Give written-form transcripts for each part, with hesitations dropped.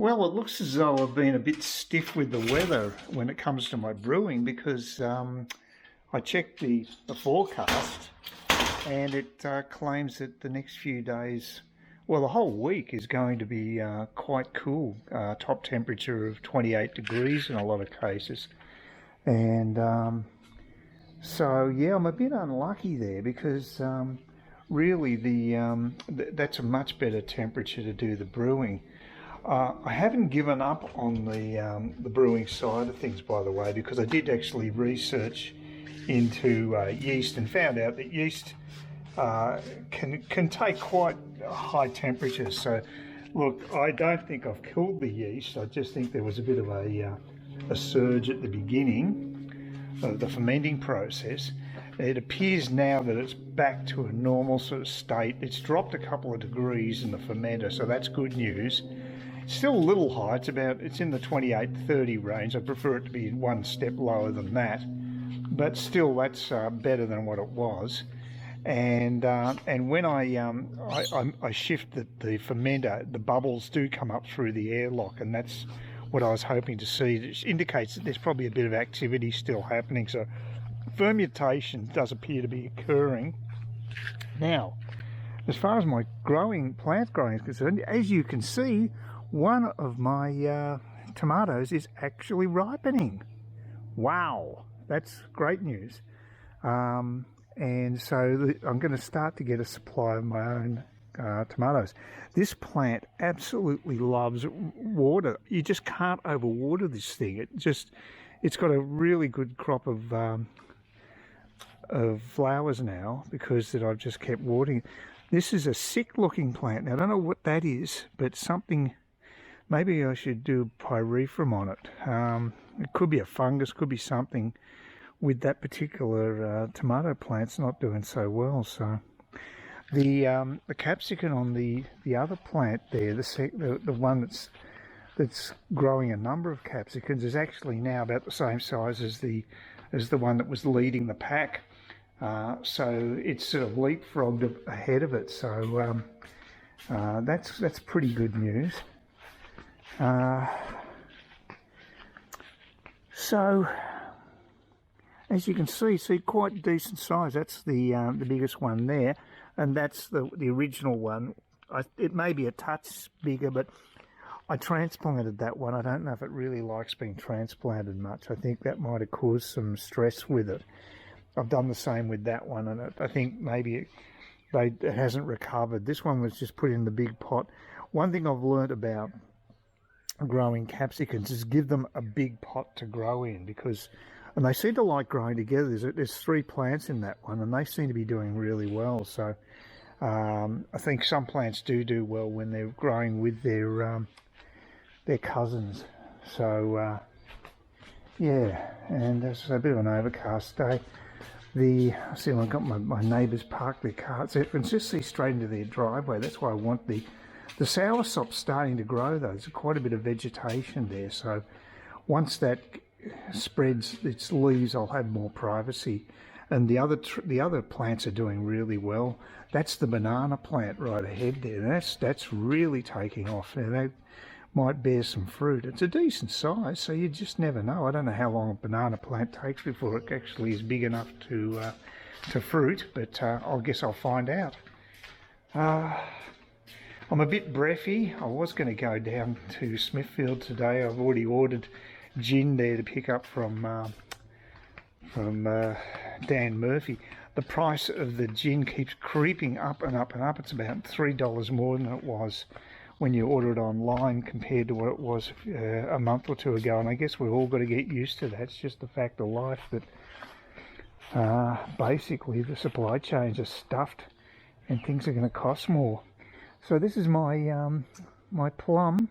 Well, it looks as though I've been a bit stiff with the weather when it comes to my brewing because I checked the forecast and it claims that the next few days, well, the whole week is going to be quite cool. Top temperature of 28 degrees in a lot of cases. And so, yeah, I'm a bit unlucky there because really that's a much better temperature to do the brewing. I haven't given up on the brewing side of things, by the way, because I did actually research into yeast and found out that yeast can take quite high temperatures. So, look, I don't think I've killed the yeast. I just think there was a bit of a surge at the beginning of the fermenting process. It appears now that it's back to a normal sort of state. It's dropped a couple of degrees in the fermenter, so that's good news. Still a little high, it's in the 28-30 range. I prefer it to be one step lower than that, but still that's better than what it was. And when I shift the fermenter, the bubbles do come up through the airlock, and that's what I was hoping to see. It indicates that there's probably a bit of activity still happening, so fermentation does appear to be occurring. Now, as far as my plant growing is concerned, as you can see, one of my tomatoes is actually ripening. Wow, that's great news. And so I'm going to start to get a supply of my own tomatoes. This plant absolutely loves water. You just can't overwater this thing. It's got a really good crop of flowers now because that I've just kept watering. This is a sick looking plant. Now I don't know what that is, but something. Maybe I should do pyrethrum on it. It could be a fungus, could be something with that particular tomato plant's not doing so well. So the capsicum on the other plant there, the one that's growing a number of capsicums, is actually now about the same size as the one that was leading the pack. So it's sort of leapfrogged ahead of it. So that's pretty good news. So as you can see quite decent size. That's the biggest one there, and that's the original one. It may be a touch bigger, but I transplanted that one. I don't know if it really likes being transplanted much. I think that might have caused some stress with it. I've done the same with that one, and I think maybe it hasn't recovered. This one was just put in the big pot. One thing I've learned about growing capsicums is give them a big pot to grow in, and they seem to like growing together. There's 3 plants in that one, and they seem to be doing really well. So I think some plants do well when they're growing with their cousins. So yeah, and it's a bit of an overcast day. See, I've got my neighbours parked their cars. You can just see straight into their driveway. That's why I want the soursop's starting to grow though. There's quite a bit of vegetation there. So once that spreads its leaves, I'll have more privacy. And the other plants are doing really well. That's the banana plant right ahead there. That's really taking off. Now, they might bear some fruit. It's a decent size, so you just never know. I don't know how long a banana plant takes before it actually is big enough to fruit, but I guess I'll find out. I'm a bit breathy. I was going to go down to Smithfield today. I've already ordered gin there to pick up from Dan Murphy. The price of the gin keeps creeping up and up and up. It's about $3 more than it was when you order it online compared to what it was a month or two ago. And I guess we've all got to get used to that. It's just the fact of life that basically the supply chains are stuffed and things are going to cost more. So this is my my plum.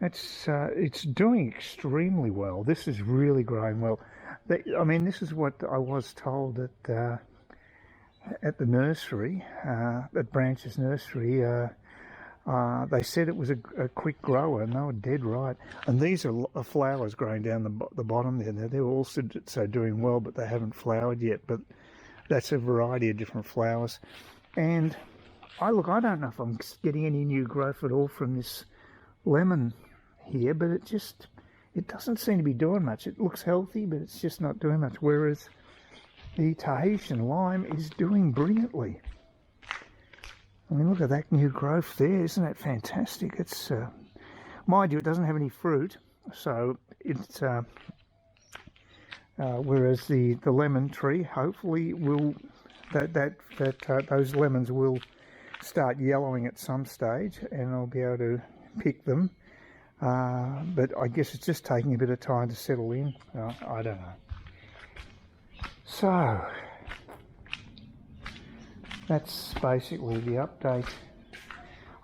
It's doing extremely well. This is really growing well. I mean, this is what I was told at the nursery, at Branch's nursery. They said it was a quick grower, and they were dead right. And these are flowers growing down the bottom there. They're also doing well, but they haven't flowered yet. But that's a variety of different flowers. And I don't know if I'm getting any new growth at all from this lemon here, but it doesn't seem to be doing much. It looks healthy, but it's just not doing much, whereas the Tahitian lime is doing brilliantly. I mean, look at that new growth there. Isn't that fantastic? It's, mind you, it doesn't have any fruit, so it's, whereas the lemon tree hopefully will, those lemons will start yellowing at some stage, and I'll be able to pick them. But I guess it's just taking a bit of time to settle in. I don't know. So that's basically the update.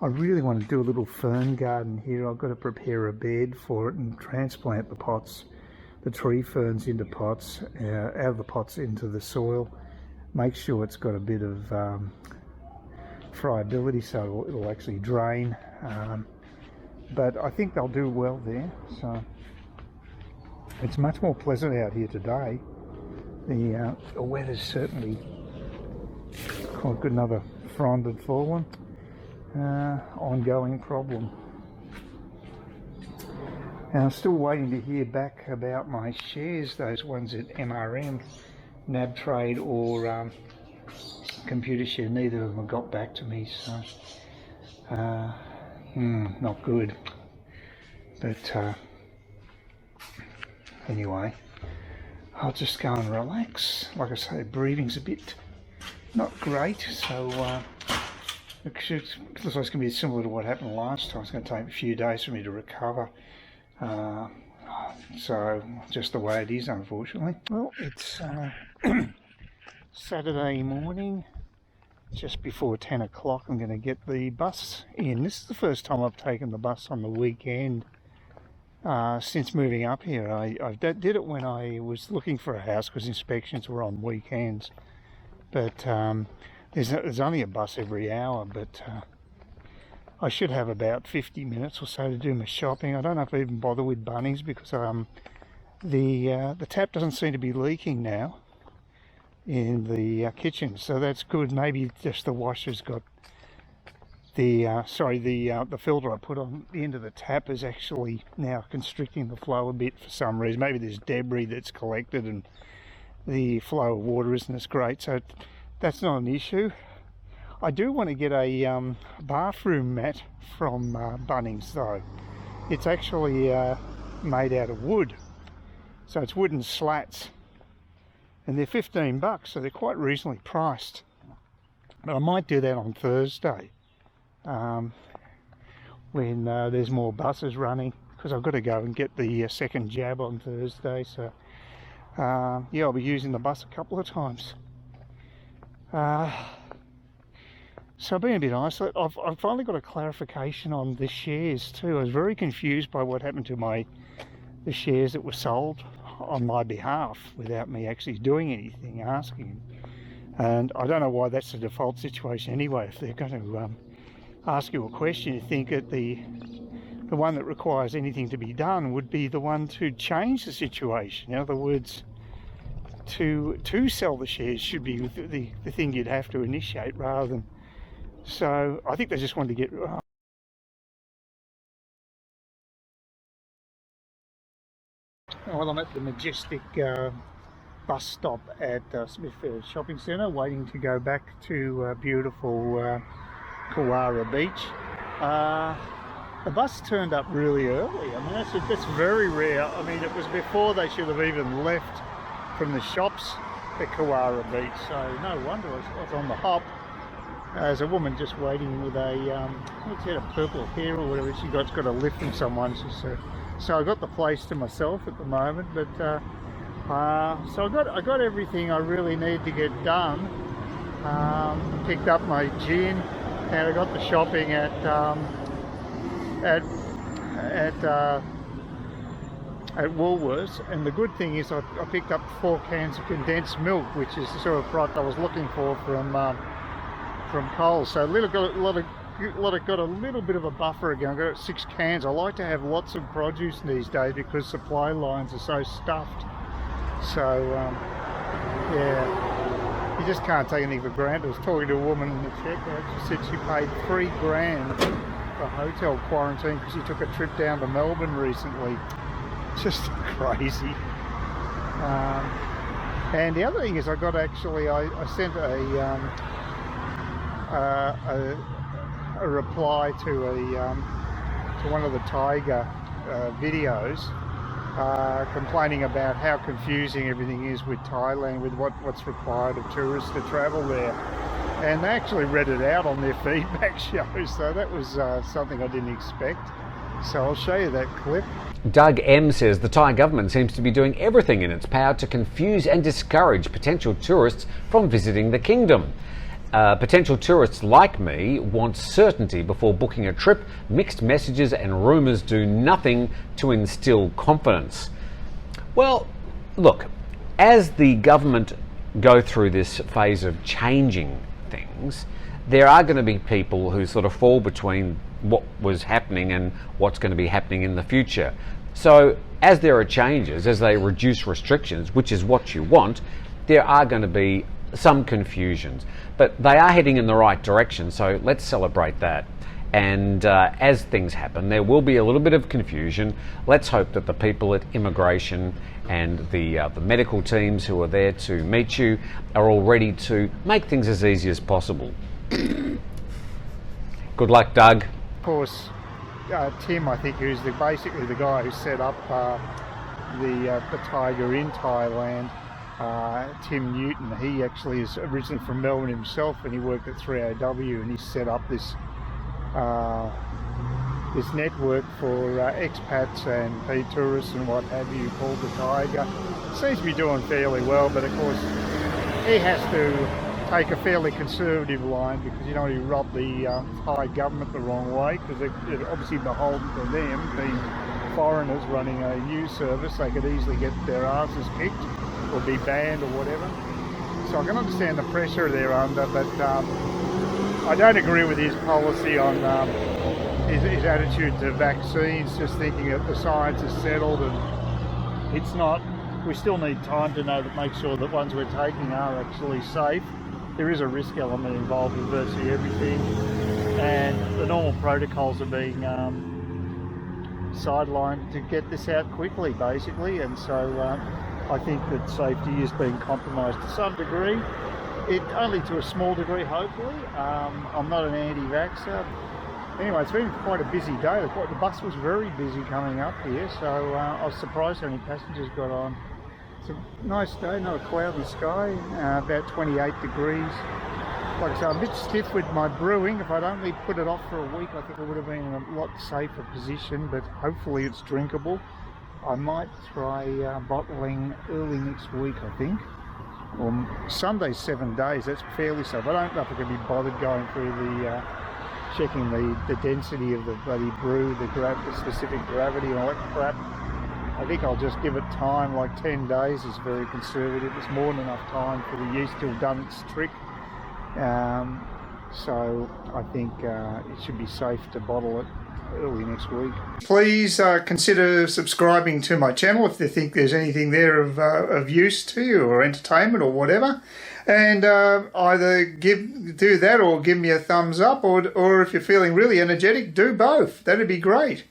I really want to do a little fern garden here. I've got to prepare a bed for it and transplant the pots, the tree ferns, into pots, out of the pots into the soil. Make sure it's got a bit of friability, so it'll actually drain. But I think they'll do well there. So it's much more pleasant out here today. The weather's certainly quite good. Another frond had fallen. Ongoing problem. And I'm still waiting to hear back about my shares, those ones at MRM, NAB Trade or Computer Share. Neither of them have got back to me, so not good. But anyway, I'll just go and relax. Like I say, breathing's a bit not great, so it looks like it's going to be similar to what happened last time. It's going to take a few days for me to recover. So just the way it is, unfortunately. Well, it's Saturday morning, just before 10 o'clock. I'm going to get the bus in. This is the first time I've taken the bus on the weekend since moving up here. I did it when I was looking for a house because inspections were on weekends. But there's only a bus every hour, but I should have about 50 minutes or so to do my shopping. I don't know if I even bother with Bunnings because the tap doesn't seem to be leaking now in the kitchen, so that's good. Maybe just the washer's got the the filter I put on the end of the tap is actually now constricting the flow a bit for some reason. Maybe there's debris that's collected and the flow of water isn't as great, so that's not an issue. I do want to get a bathroom mat from Bunnings though. It's actually made out of wood, so it's wooden slats, and they're $15, so they're quite reasonably priced. But I might do that on Thursday when there's more buses running, because I've got to go and get the second jab on Thursday. So yeah, I'll be using the bus a couple of times. So I've been a bit isolated. I've finally got a clarification on the shares too. I was very confused by what happened to the shares that were sold on my behalf without me actually doing anything, asking. And I don't know why that's the default situation anyway. If they're going to ask you a question, you think that the one that requires anything to be done would be the one to change the situation. In other words, to sell the shares should be the thing you'd have to initiate rather than. So I think they just wanted to get. Well, I'm at the Majestic bus stop at Smithfield Shopping Centre, waiting to go back to beautiful Kawara Beach. The bus turned up really early. I mean, that's very rare. I mean, it was before they should have even left from the shops at Kawara Beach, so no wonder I was on the hop. There's a woman just waiting with a, what's that, a purple hair or whatever she got. It's got a lift from someone. So I got the place to myself at the moment, but so I got everything I really need to get done. Picked up my gin, and I got the shopping at Woolworths. And the good thing is I picked up 4 cans of condensed milk, which is the sort of product I was looking for from Coles. So got a little bit of a buffer again. I've got 6 cans. I like to have lots of produce these days because supply lines are so stuffed. So yeah, You just can't take anything for granted. I was talking to a woman in the checkout. She said she paid $3,000 for hotel quarantine because she took a trip down to Melbourne recently. Just crazy. And the other thing is, I got actually, I sent a reply to one of the Thaiger videos, complaining about how confusing everything is with Thailand, with what's required of tourists to travel there. And they actually read it out on their feedback show, so that was something I didn't expect. So I'll show you that clip. Doug M says the Thai government seems to be doing everything in its power to confuse and discourage potential tourists from visiting the kingdom. Potential tourists like me want certainty before booking a trip. Mixed messages and rumours do nothing to instill confidence. Well, look, as the government go through this phase of changing things, there are going to be people who sort of fall between what was happening and what's going to be happening in the future. So as there are changes, as they reduce restrictions, which is what you want, there are going to be some confusions, but they are heading in the right direction, so let's celebrate that. And as things happen, there will be a little bit of confusion. Let's hope that the people at immigration and the medical teams who are there to meet you are all ready to make things as easy as possible. Good luck, Doug. Of course, Tim, I think, who's basically the guy who set up the Thaiger in Thailand, Tim Newton, he actually is originally from Melbourne himself, and he worked at 3AW, and he set up this this network for expats and tourists and what have you, called the Thaiger. Seems to be doing fairly well, but of course he has to take a fairly conservative line, because you don't want to rub the Thai government the wrong way, because they're obviously beholden to them, being foreigners running a news service. They could easily get their asses kicked or be banned or whatever. So I can understand the pressure they're under, but I don't agree with his policy on his attitude to vaccines, just thinking that the science is settled, and it's not. We still need time to make sure that ones we're taking are actually safe. There is a risk element involved with virtually everything, and the normal protocols are being sidelined to get this out quickly, basically, and so I think that safety is being compromised to some degree. Only to a small degree, hopefully. I'm not an anti-vaxxer. Anyway, it's been quite a busy day. The bus was very busy coming up here, so I was surprised how many passengers got on. It's a nice day, not a cloud in the sky, about 28 degrees. Like I say, I'm a bit stiff with my brewing. If I'd only put it off for a week, I think I would have been in a lot safer position, but hopefully it's drinkable. I might try bottling early next week, I think. Well, Sunday's 7 days, that's fairly safe. I don't know if I can be bothered going through the checking the density of the bloody brew, the specific gravity and all that crap. I think I'll just give it time. Like 10 days is very conservative. It's more than enough time for the yeast to have done its trick. So I think it should be safe to bottle it early next week. Please consider subscribing to my channel if you think there's anything there of use to you, or entertainment or whatever, and either do that or give me a thumbs up, or if you're feeling really energetic, do both. That'd be great.